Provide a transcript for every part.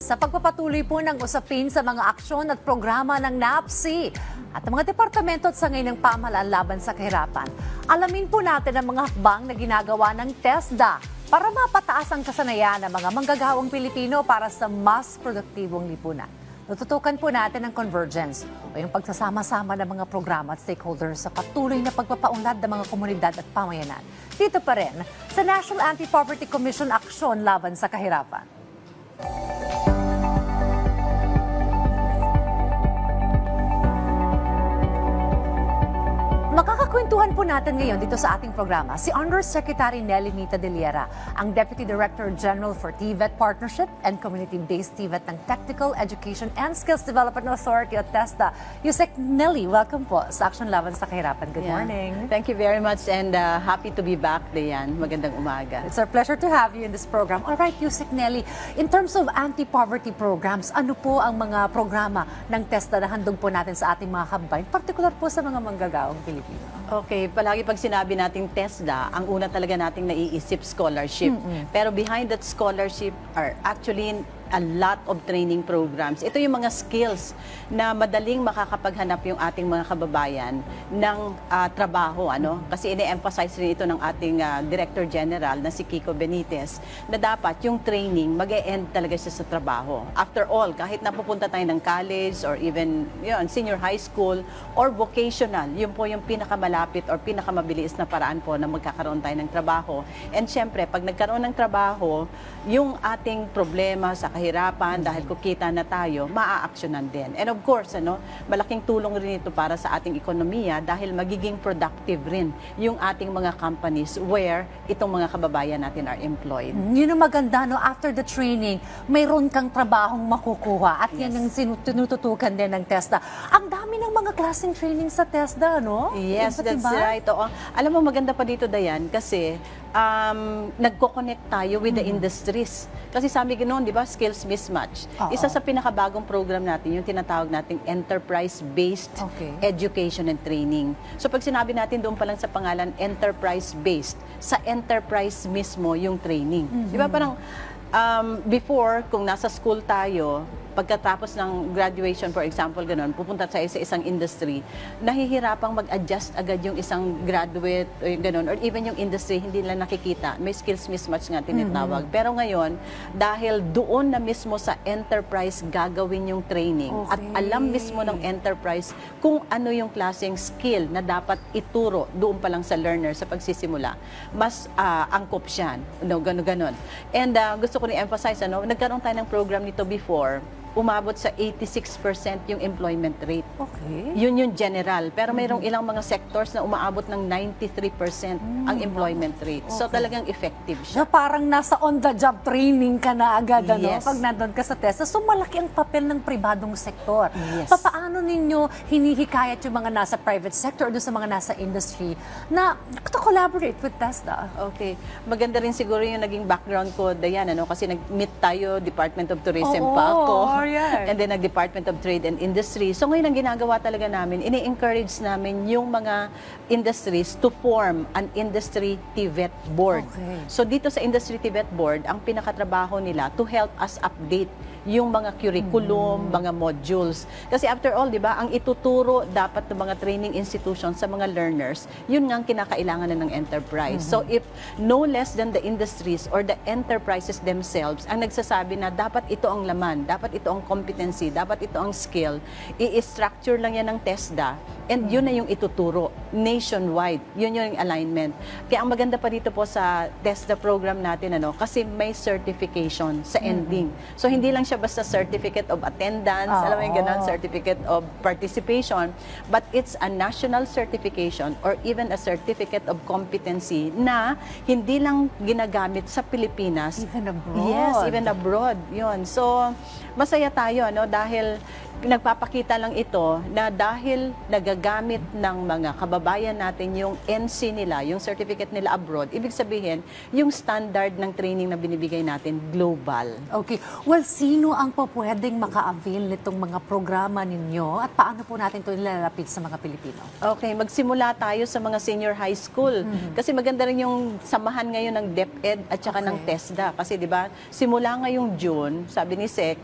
sa pagpapatuloy po ng usapin sa mga aksyon at programa ng NAPSI at ng mga departamento at sangay ng pamahalaan laban sa kahirapan. Alamin po natin ang mga hakbang na ginagawa ng TESDA para mapataas ang kasanayan ng mga manggagawang Pilipino para sa mas produktibong lipunan. Tututukan po natin ang convergence o yung pagsasama-sama ng mga programa at stakeholders sa patuloy na pagpapaunlad ng mga komunidad at pamayanan. Dito pa rin sa National Anti-Poverty Commission Aksyon Laban sa Kahirapan. Makakakwentuhan po natin ngayon dito sa ating programa si Undersecretary Nelly Mita De Liera, ang Deputy Director General for TVET Partnership and Community-Based TVET ng Technical Education and Skills Development Authority o TESDA. Yusek Nelly, welcome po sa Aksyon Laban sa Kahirapan. Good morning. Thank you very much and happy to be back, Dayan. Magandang umaga. It's our pleasure to have you in this program. All right, Yusek Nelly, in terms of anti-poverty programs, ano po ang mga programa ng TESDA na handog po natin sa ating mga kababayan, particular po sa mga manggagawang Pilipino? Okay, palagi pag sinabi nating TESDA, ang una talaga nating naiisip scholarship. Pero behind that scholarship are actually a lot of training programs. Ito yung mga skills na madaling makakapaghanap yung ating mga kababayan ng trabaho. Kasi ine-emphasize rin ito ng ating Director General na si Kiko Benitez na dapat yung training mag-e-end talaga siya sa trabaho. After all, kahit napupunta tayo ng college or even senior high school or vocational, yun po yung pinakamalapit or pinakamabilis na paraan po na magkakaroon tayo ng trabaho. And syempre, pag nagkaroon ng trabaho, yung ating problema sa kahirapan dahil kukita na tayo, maa-aksyonan din. And of course, malaking tulong rin ito para sa ating ekonomiya dahil magiging productive rin yung ating mga companies where itong mga kababayan natin are employed. Yun ang maganda, after the training, mayroon kang trabahong makukuha at yan ang tinututukan din ng TESDA. Ang dami ng mga klaseng training sa TESDA, no? Yes, that's right. Oo. Alam mo, maganda pa dito, Dayan, kasi nagko-connect tayo with the industries. Kasi sabi ganoon, di ba, skills mismatch. Isa sa pinakabagong program natin, yung tinatawag nating enterprise-based education and training. So pag sinabi natin doon pa lang sa pangalan, enterprise-based, sa enterprise mismo yung training. Di ba parang before, kung nasa school tayo, pagkatapos ng graduation, for example, ganun, pupunta sa isang industry, nahihirapang mag-adjust agad yung isang graduate, o ganun, or even yung industry, hindi nila nakikita. May skills mismatch nga tinatawag. Pero ngayon, dahil doon na mismo sa enterprise gagawin yung training at alam mismo ng enterprise kung ano yung klaseng skill na dapat ituro doon pa lang sa learner sa pagsisimula, mas angkop siya. Ganun. And gusto ko ni-emphasize, nagkaroon tayo ng program nito before, umabot sa 86% yung employment rate. Yun yung general. Pero mayroong ilang mga sectors na umaabot ng 93% ang employment rate. So talagang effective siya. Parang nasa on-the-job training ka na agad, pag nandun ka sa TESDA. So malaki ang papel ng pribadong sektor. Paano ninyo hinihikayat yung mga nasa private sector o sa mga nasa industry na to collaborate with TESDA? Okay. Maganda rin siguro yung naging background ko, Dayan, kasi nag-meet tayo, Department of Tourism pa ako. And then nag-Department of Trade and Industry. So ngayon ang ginagawa talaga namin, ini-encourage namin yung mga industries to form an industry TVET board. So dito sa industry TVET board, ang pinakatrabaho nila to help us update yung mga curriculum, mga modules. Kasi after all, di ba, ang ituturo dapat ng mga training institutions sa mga learners, yun nga ang kinakailangan na ng enterprise. So if no less than the industries or the enterprises themselves ang nagsasabi na dapat ito ang laman, dapat ito ang competency, dapat ito ang skill, i-structure lang yan ng TESDA, and yun na yung ituturo nationwide. Yun yung alignment. Kaya ang maganda pa dito po sa TESDA program natin, kasi may certification sa ending. So hindi lang siya basta certificate of attendance, alam mo yung ganun, certificate of participation, but it's a national certification or even a certificate of competency na hindi lang ginagamit sa Pilipinas. Even abroad. Yes, even abroad. Yun. So, masaya tayo, dahil nagpapakita lang ito na dahil nagagamit ng mga kababayan natin yung NC nila, yung certificate nila abroad, ibig sabihin, yung standard ng training na binibigay natin, global. Okay. Well, sino ang po pwedeng maka-avail nitong mga programa ninyo at paano po natin ito nilalapit sa mga Pilipino? Okay, magsimula tayo sa mga senior high school. Kasi maganda rin yung samahan ngayon ng DepEd at saka ng TESDA. Kasi di ba, simula ngayong June, sabi ni SEC,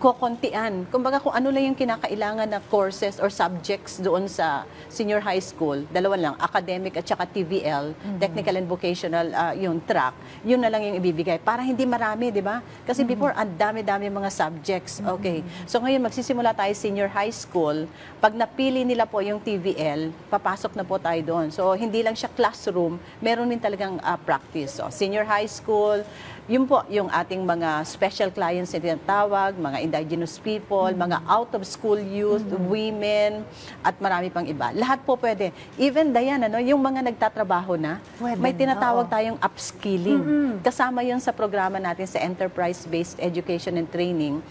kokontian. Kumbaga kung ano lang yung kinakailangan na courses or subjects doon sa senior high school, dalawa lang, academic at saka TVL, technical and vocational yung track, yun na lang yung ibibigay. Para hindi marami, di ba? Kasi before, ang dami-dami mga subjects. Okay. So ngayon, magsisimula tayo senior high school. Pag napili nila po yung TVL, papasok na po tayo doon. So hindi lang siya classroom, meron din talagang practice. So senior high school, yun po yung ating mga special clients na tinatawag, mga indigenous people, mga out-of-school youth, women, at marami pang iba. Lahat po pwede. Even, Diane, yung mga nagtatrabaho na, Pwede, may tinatawag tayong upskilling. Kasama yun sa programa natin sa Enterprise-Based Education and Training.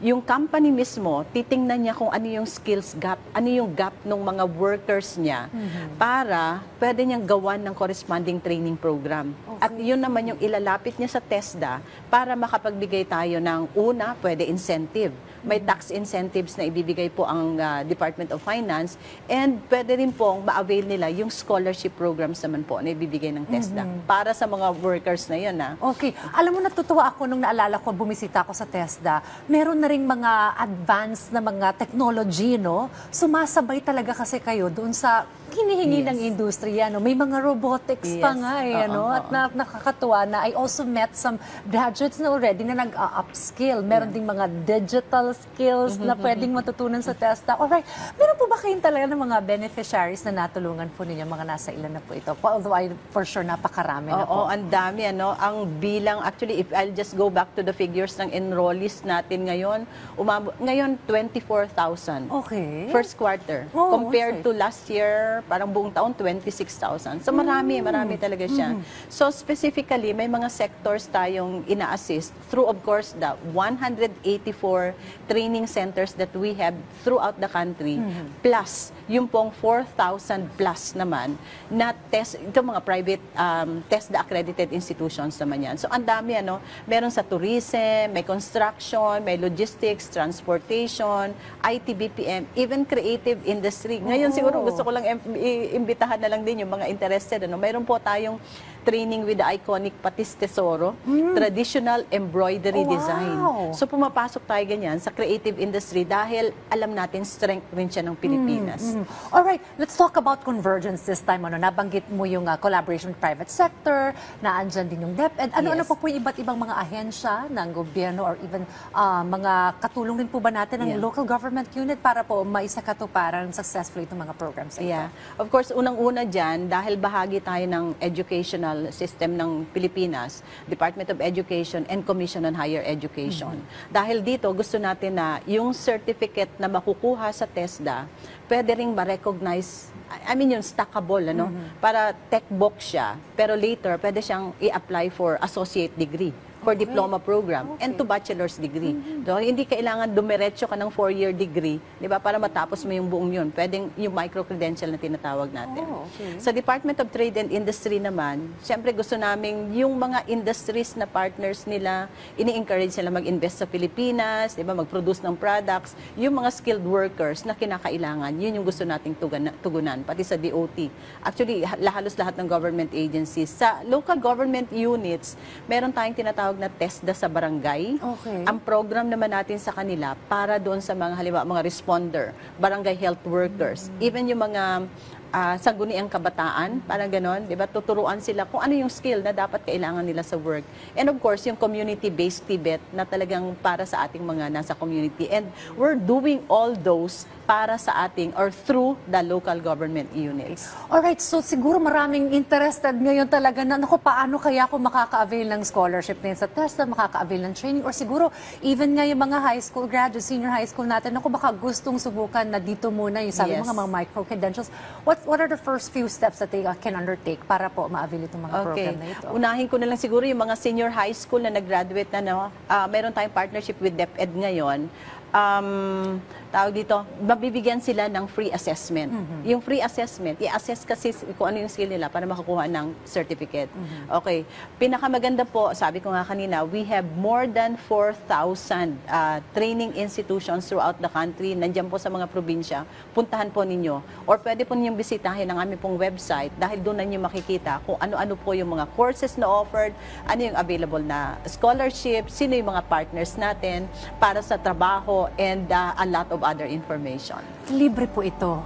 Yung company mismo, titingnan niya kung ano yung skills gap, ano yung gap ng mga workers niya para pwede niyang gawan ng corresponding training program. Okay. At yun naman yung ilalapit niya sa TESDA para makapagbigay tayo ng una, pwede incentive. May tax incentives na ibibigay po ang Department of Finance and pwede rin pong ma-avail nila yung scholarship programs naman po na ibibigay ng TESDA para sa mga workers na yun. Okay. Alam mo, natutuwa ako nung naalala ko, bumisita ako sa TESDA. Meron na ring mga advanced na mga technology, no? Sumasabay talaga kasi kayo doon sa hinihingi ng industriya, no? May mga robotics pa nga, no? At nakakatuwa na I also met some graduates na already na nag-upskill. Meron ding mga digital skills na pwedeng matutunan sa TESDA. Alright, meron po ba kayong talaga ng mga beneficiaries na natulungan po ninyo? Mga nasa ilan na po ito? Although I for sure napakarami na po. Oo, ang dami. Ang bilang, actually, if I'll just go back to the figures ng enrollees natin ngayon, ngayon 24,000. Okay. First quarter. Oh, Compared to last year, parang buong taon, 26,000. So marami talaga siya. So specifically, may mga sectors tayong ina-assist through, of course, the 184 training centers that we have throughout the country, plus yung pong 4,000 plus naman na ito mga private TESDA accredited institutions naman yan. So ang dami, meron sa tourism, may construction, may logistics, transportation, IT, BPM, even creative industry. Ngayon siguro gusto ko lang iimbitahan na lang din yung mga interested. Mayroon po tayong training with the iconic Patis Tesoro, traditional embroidery design. So pumapasok tayo ganyan sa creative industry dahil alam natin strength rin siya ng Pilipinas. Alright, let's talk about convergence this time. Nabanggit mo yung collaboration with private sector, naandyan din yung DepEd. Ano po yung iba't ibang mga ahensya ng gobyerno or even mga katulong din po ba natin ng local government unit para po maisakatuparan successfully itong mga programs ito? Yeah. Of course, unang-una dyan, dahil bahagi tayo ng educational system ng Pilipinas, Department of Education and Commission on Higher Education. Dahil dito, gusto natin na yung certificate na makukuha sa TESDA, pwede ring ma-recognize, yung stackable, para tech box siya, pero later, pwede siyang i-apply for associate degree, for diploma program, and to bachelor's degree. So, hindi kailangan dumiretso ka ng 4-year degree, di ba, para matapos mo yung buong yun. Pwedeng yung micro-credential na tinatawag natin. Sa Department of Trade and Industry naman, siyempre gusto namin yung mga industries na partners nila, ini-encourage sila mag-invest sa Pilipinas, di ba, mag-produce ng products, yung mga skilled workers na kinakailangan, yun yung gusto nating tugunan, pati sa DOT. Actually, halos lahat ng government agencies. Sa local government units, meron tayong tinatawag na TESDA sa barangay. Ang program naman natin sa kanila para doon sa mga halimbawa mga responder, barangay health workers, even yung mga sangguniang kabataan, parang ganon, di ba? Tuturuan sila kung ano yung skill na dapat kailangan nila sa work. And of course, yung community-based Tibet na talagang para sa ating mga nasa community. And we're doing all those para sa ating or through the local government units. Alright, so siguro maraming interested ngayon talaga na, paano kaya ako makaka-avail ng scholarship din sa TESDA, makaka-avail ng training, or siguro even nga yung mga high school graduates, senior high school natin, baka gustong subukan na dito muna yung sabi mga micro-credentials. What's are the first few steps that they can undertake para po ma-avail itong mga program na ito? Unahin ko na lang siguro yung mga senior high school na nag-graduate na, no? Meron tayong partnership with DepEd ngayon. Tawag dito, mabibigyan sila ng free assessment. Yung free assessment, i-assess kasi kung ano yung skill nila para makakuha ng certificate. Okay. Pinakamaganda po, sabi ko nga kanina, we have more than 4,000 training institutions throughout the country. Nandiyan po sa mga probinsya. Puntahan po ninyo. Or pwede po ninyong bisitahin ang aming pong website dahil doon na niyo makikita kung ano-ano po yung mga courses na offered, ano yung available na scholarship, sino yung mga partners natin para sa trabaho, and a lot of other information. Libre po ito.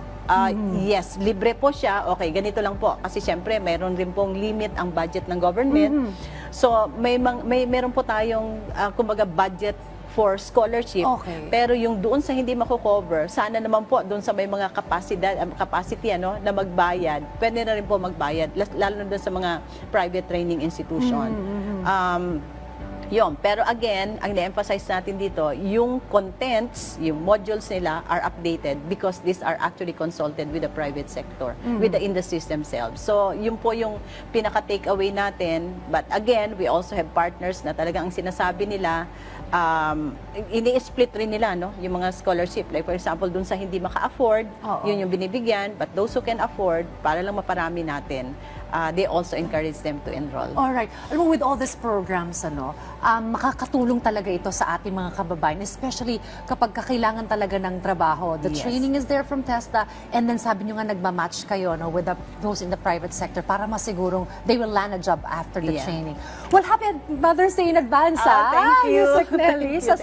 Yes, libre po siya. Okay, ganito lang po. Kasi siyempre, mayroon rin pong limit ang budget ng government. So, meron po tayong, kumbaga, budget for scholarship. Okay. Pero yung doon sa hindi mako-cover, sana naman po doon sa may mga capacity na magbayad, pwede na rin po magbayad, lalo na doon sa mga private training institution. Yun. Pero again, ang na-emphasize natin dito, yung contents, yung modules nila are updated because these are actually consulted with the private sector, with the industries themselves. So, yun po yung pinaka-takeaway natin. But again, we also have partners na talagang ang sinasabi nila, ini-split rin nila, no? Yung mga scholarship. Like for example, dun sa hindi maka-afford, yun yung binibigyan. But those who can afford, para lang maparami natin, they also encourage them to enroll. Alright. Alam mo, with all these programs, makakatulong talaga ito sa ating mga kababayan, especially kapag kakailangan talaga ng trabaho. The training is there from TESDA, and then sabi nyo nga nagmamatch kayo with those in the private sector para masigurong they will land a job after the training. Well, happy Mother's Day in advance, Thank you. Yusek Nelly. Sa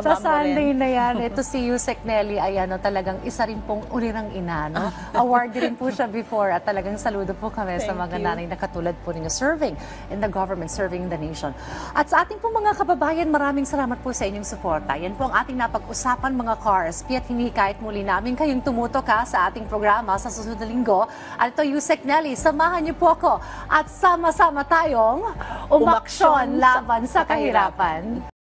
Ma'am Sunday na yan, ito si Yusek Nelly ay talagang isa rin pong ulirang ina. No? Award din po siya before at talagang saludo po kami sa mga nanay na katulad po ninyo serving in the government, serving the nation. At sa ating po mga kababayan, maraming salamat po sa inyong suporta. Yan po ang ating napag-usapan mga cars. Piat hinikayat muli namin kayong tumutok sa ating programa sa susunod na linggo. At ito, Yusek Nelly, samahan niyo po ako at sama-sama tayong umaksyon laban sa kahirapan.